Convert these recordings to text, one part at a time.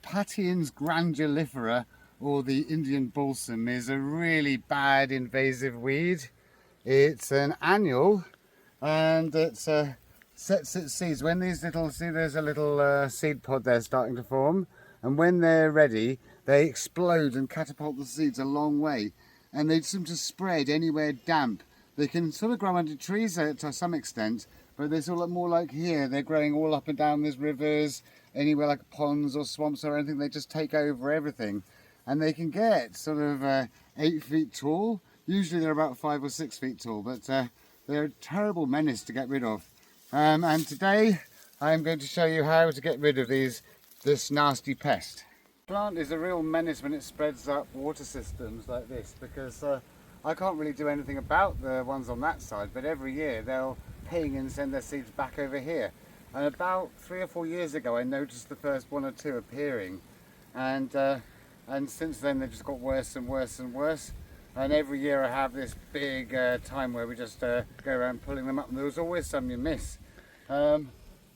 Patiens glandulifera, or the Indian balsam, is a really bad invasive weed. It's an annual, and it sets its seeds. When these little, see there's a little seed pod there starting to form, and when they're ready, they explode and catapult the seeds a long way, and they seem to spread anywhere damp. They can sort of grow under trees to some extent, but they sort of more like here, they're growing all up and down these rivers, anywhere like ponds or swamps or anything. They just take over everything, and they can get sort of 8 feet tall. Usually they're about 5 or 6 feet tall, but they're a terrible menace to get rid of. And today I'm going to show you how to get rid of this nasty pest. The plant is a real menace when it spreads up water systems like this, because I can't really do anything about the ones on that side, but every year they'll ping and send their seeds back over here. And about 3 or 4 years ago I noticed the first 1 or 2 appearing, and since then they've just got worse and worse and worse. And every year I have this big time where we just go around pulling them up, and there's always some you miss.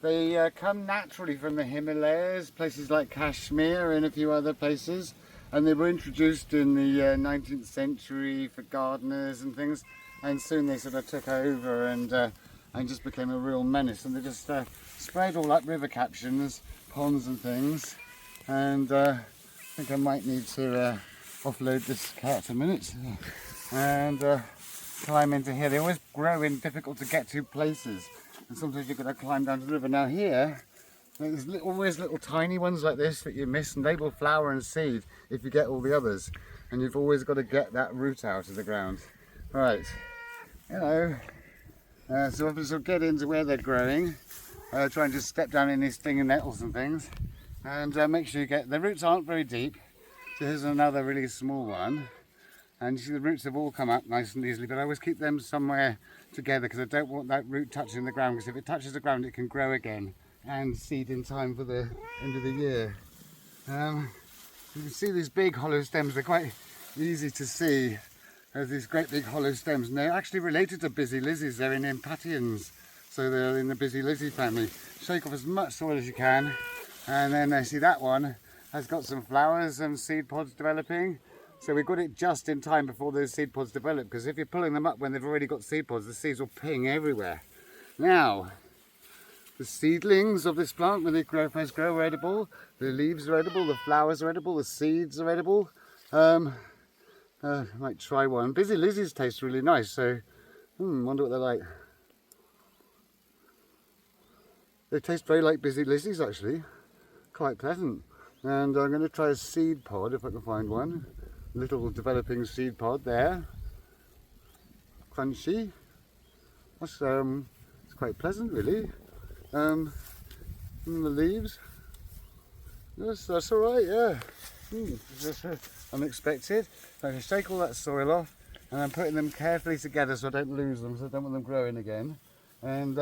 They come naturally from the Himalayas, places like Kashmir and a few other places, and they were introduced in the 19th century for gardeners and things, and soon they sort of took over and just became a real menace, and they just spread all up river captions, ponds and things. And I think I might need to offload this cat a minute and climb into here. They always grow in difficult to get to places, and sometimes you've got to climb down to the river. Now here, there's always little tiny ones like this that you miss, and they will flower and seed if you get all the others, and you've always got to get that root out of the ground. Right, hello. So if we sort of get into where they're growing, try and just step down in these stinging nettles and things, and make sure you get, the roots aren't very deep. So here's another really small one, and you see the roots have all come up nice and easily, but I always keep them somewhere together because I don't want that root touching the ground, because if it touches the ground it can grow again and seed in time for the end of the year. You can see these big hollow stems, they're quite easy to see. There's these great big hollow stems, and they're actually related to busy lizzies. They're in impatiens, so they're in the busy lizzie family. Shake off as much soil as you can, and then I see that one has got some flowers and seed pods developing. So we got it just in time before those seed pods develop, because if you're pulling them up when they've already got seed pods, the seeds will ping everywhere. Now, the seedlings of this plant, when they first grow, are edible. The leaves are edible, the flowers are edible, the seeds are edible. I might try one. Busy lizzies taste really nice, so wonder what they're like. They taste very like busy lizzies actually, quite pleasant. And I'm going to try a seed pod if I can find one. Little developing seed pod there. Crunchy. That's it's quite pleasant really. And the leaves. Yes, that's alright, yeah. Just unexpected. So I can shake all that soil off, and I'm putting them carefully together so I don't lose them, so I don't want them growing again. And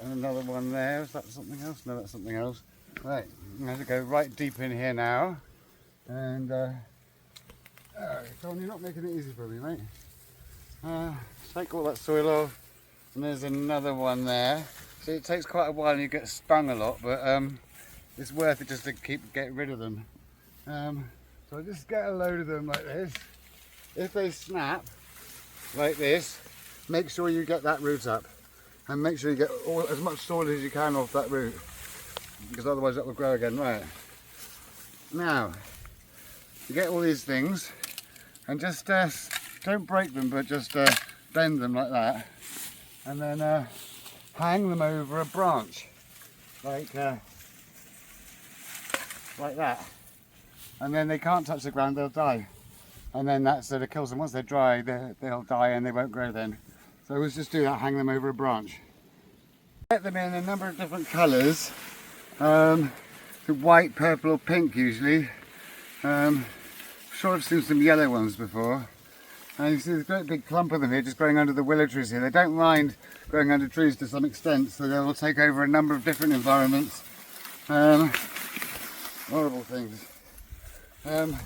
another one there. Is that something else? No, that's something else. Right, I'm going to go right deep in here now. And John, you're not making it easy for me, mate. Shake all that soil off, and there's another one there. So it takes quite a while and you get stung a lot, but it's worth it just to get rid of them. So I just get a load of them like this. If they snap like this, make sure you get that root up, and make sure you get as much soil as you can off that root, because otherwise that will grow again. Right, now you get all these things, and just don't break them, but just bend them like that, and then hang them over a branch like that, and then they can't touch the ground, they'll die, and then that sort of kills them. Once they're dry, they'll die and they won't grow then. So let's just do that, hang them over a branch. Get them in a number of different colours, white, purple or pink usually. I'm sure I've seen some yellow ones before. And you see this great big clump of them here just growing under the willow trees here. They don't mind growing under trees to some extent, so they will take over a number of different environments. Horrible things. And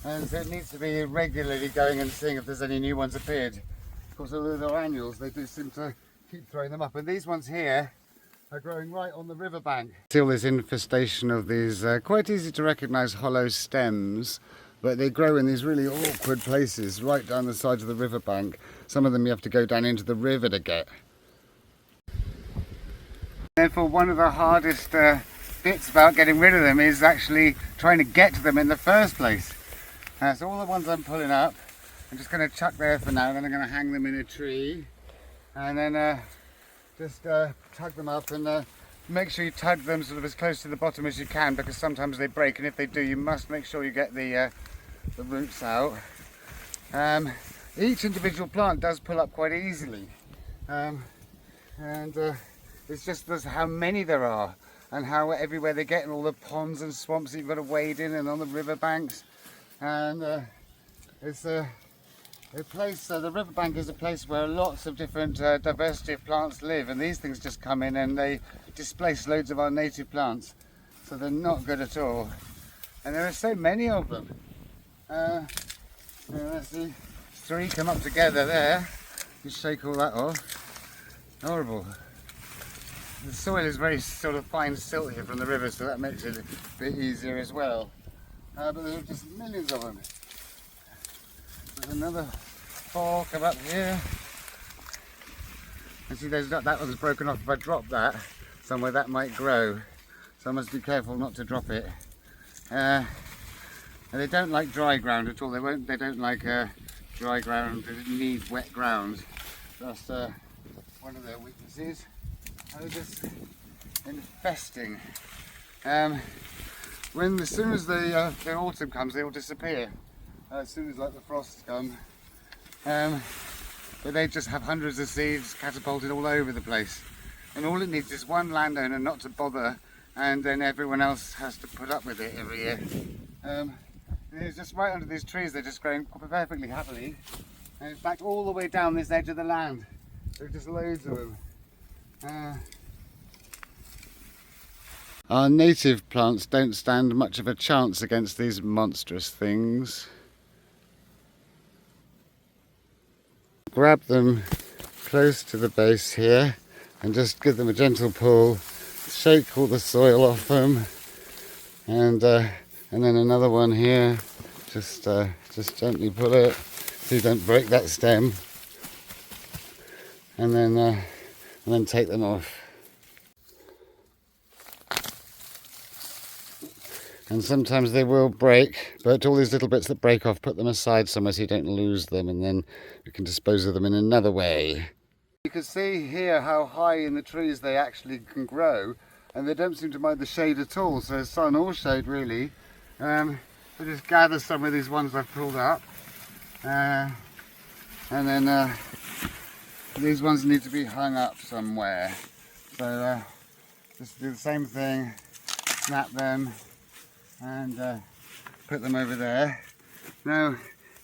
so it needs to be regularly going and seeing if there's any new ones appeared. Of course, although they're annuals, they do seem to keep throwing them up. And these ones here, are growing right on the riverbank. Still this infestation of these quite easy to recognise hollow stems, but they grow in these really awkward places right down the sides of the riverbank. Some of them you have to go down into the river to get. Therefore, one of the hardest bits about getting rid of them is actually trying to get to them in the first place. So all the ones I'm pulling up, I'm just going to chuck there for now, then I'm going to hang them in a tree, and then just tug them up, and make sure you tug them sort of as close to the bottom as you can, because sometimes they break, and if they do, you must make sure you get the roots out. Each individual plant does pull up quite easily, and it's just how many there are, and how everywhere they get in all the ponds and swamps that you've got to wade in, and on the riverbanks. And it's a place, the riverbank is a place where lots of different diversity of plants live, and these things just come in and they displace loads of our native plants, so they're not good at all. And there are so many of them. Let's see, 3 come up together there. Just shake all that off. Horrible. The soil is very sort of fine silt here from the river, so that makes it a bit easier as well. But there are just millions of them. There's another 4 come up here. And see, that one's broken off. If I drop that somewhere, that might grow. So I must be careful not to drop it. And they don't like dry ground at all. They don't like dry ground. They need wet ground. That's one of their weaknesses. And they're just infesting. As soon as the autumn comes, they all disappear. As soon as like the frosts come, but they just have hundreds of seeds catapulted all over the place, and all it needs is one landowner not to bother, and then everyone else has to put up with it every year. And it's just right under these trees. They're just growing perfectly happily, and in fact all the way down this edge of the land there are just loads of them. Our native plants don't stand much of a chance against these monstrous things. Grab them close to the base here and just give them a gentle pull, shake all the soil off them, and then another one here, just gently pull it so you don't break that stem, and then take them off. And sometimes they will break, but all these little bits that break off, put them aside somewhere so you don't lose them, and then you can dispose of them in another way. You can see here how high in the trees they actually can grow, and they don't seem to mind the shade at all, so sun or shade really. I just gather some of these ones I've pulled up, and then these ones need to be hung up somewhere. So just do the same thing, snap them, and put them over there. Now,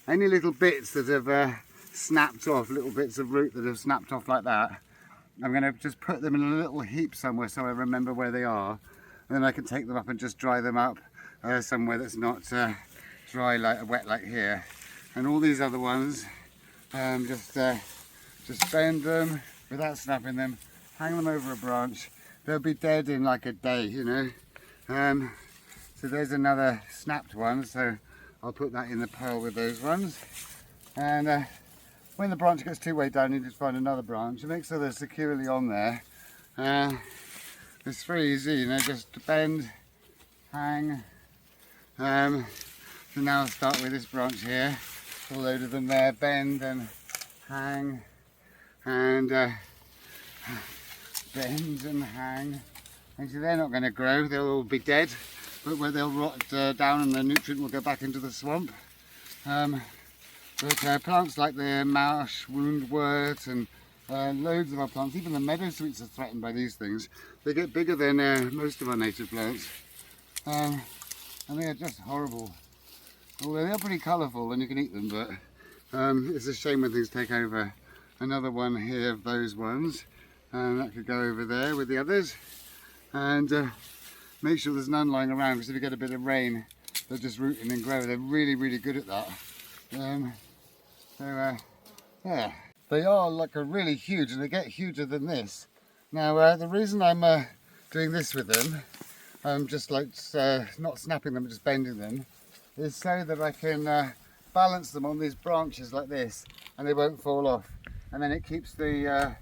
any little bits that have snapped off, little bits of root that have snapped off like that, I'm going to just put them in a little heap somewhere so I remember where they are, and then I can take them up and just dry them up somewhere that's not dry, like wet like here. And all these other ones, just bend them without snapping them, hang them over a branch. They'll be dead in like a day, you know. So there's another snapped one, so I'll put that in the pile with those ones. And when the branch gets too way down, you just find another branch and make sure they're securely on there. It's very easy, you know, just bend, hang. So now I'll start with this branch here. A load of them there, bend and hang, and bend and hang. And so they're not going to grow, they'll all be dead, but where they'll rot down and the nutrient will go back into the swamp. But plants like the marsh woundwort and loads of our plants, even the meadow sweets are threatened by these things. They get bigger than most of our native plants, and they are just horrible. Although they're pretty colourful and you can eat them, but it's a shame when things take over. Another one here of those ones, and that could go over there with the others. And make sure there's none lying around, because if you get a bit of rain, they'll just root in and grow. They're really, really good at that. Yeah, they are like a really huge, and they get huger than this. Now the reason I'm doing this with them, I'm just like not snapping them, but just bending them, is so that I can balance them on these branches like this, and they won't fall off. And then it keeps the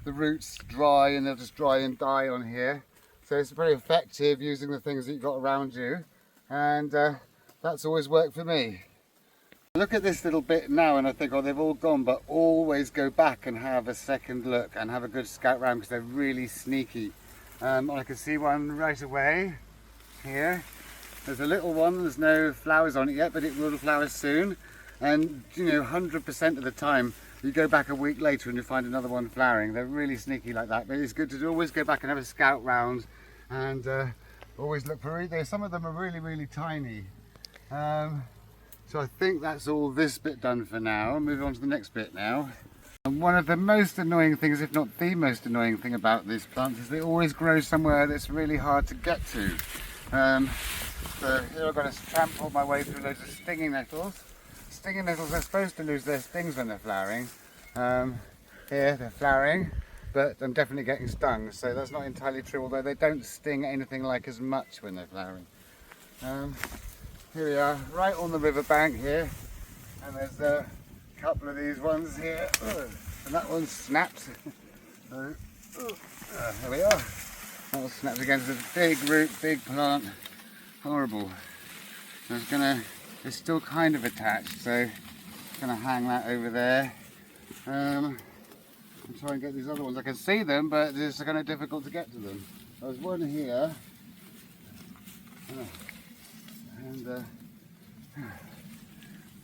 roots dry, and they'll just dry and die on here. So it's very effective using the things that you've got around you, and that's always worked for me. Look at this little bit now and I think, oh, they've all gone, but always go back and have a second look and have a good scout round, because they're really sneaky. I can see one right away here. There's a little one, there's no flowers on it yet, but it will flower soon. And you know, 100% of the time you go back a week later and you find another one flowering. They're really sneaky like that, but it's good to always go back and have a scout round and always look for it. Some of them are really tiny. So I think that's all this bit done for now. I'll move on to the next bit now. And one of the most annoying things, if not the most annoying thing about these plants, is they always grow somewhere that's really hard to get to. So here I've got to trample my way through loads of stinging nettles. Stinging nettles are supposed to lose their stings when they're flowering. Here they're flowering, but I'm definitely getting stung, so that's not entirely true, although they don't sting anything like as much when they're flowering. Here we are, right on the riverbank here, and there's a couple of these ones here, and that one snapped. So, there we are. That one snapped against a big root, big plant. Horrible. So it's still kind of attached, so I'm going to hang that over there. And try and get these other ones. I can see them, but it's kind of difficult to get to them. There's one here.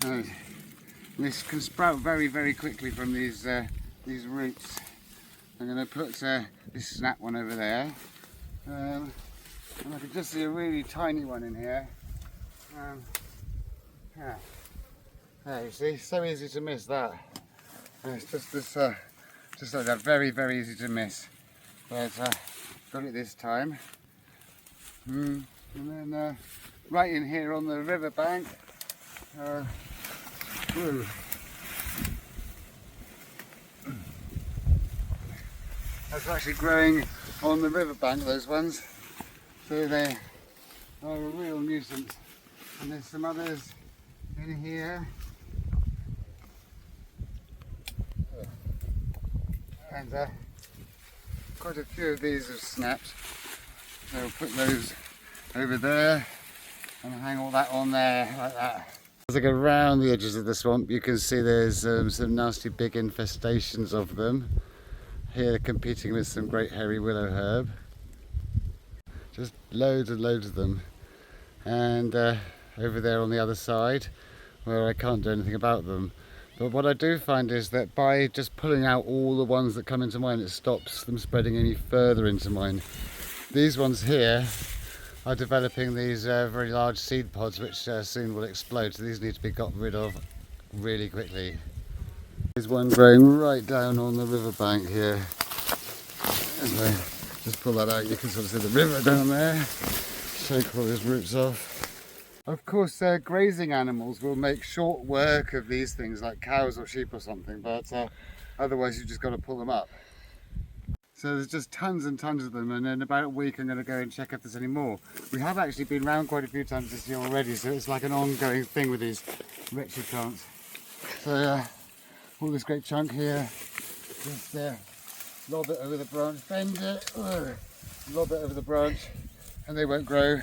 And this can sprout very quickly from these roots. I'm going to put this snap one over there, and I can just see a really tiny one in here. There, you see, so easy to miss that. And it's just this, just like that, very easy to miss. But got it this time. And then right in here on the riverbank. That's actually growing on the riverbank, those ones. So they are a real nuisance. And there's some others in here. And quite a few of these have snapped. So we'll put those over there and hang all that on there like that. As I go around the edges of the swamp, you can see there's some nasty big infestations of them. Here they're competing with some great hairy willow herb. Just loads and loads of them. And over there on the other side, where I can't do anything about them. But what I do find is that by just pulling out all the ones that come into mine, it stops them spreading any further into mine. These ones here are developing these very large seed pods, which soon will explode, so these need to be got rid of really quickly. There's one growing right down on the riverbank here. Anyway, just pull that out, you can sort of see the river down there. Shake all these roots off. Of course, grazing animals will make short work of these things, like cows or sheep or something, but otherwise you've just got to pull them up. So there's just tons and tons of them, and in about a week I'm going to go and check if there's any more. We have actually been round quite a few times this year already, so it's like an ongoing thing with these wretched plants. So all this great chunk here, just lob it over the branch, bend it, lob it over the branch, and they won't grow,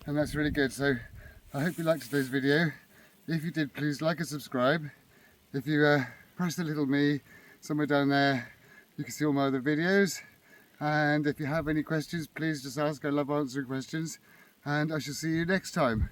and that's really good. So I hope you liked today's video. If you did, please like and subscribe. If you press the little me somewhere down there, you can see all my other videos. And if you have any questions, please just ask. I love answering questions. And I shall see you next time.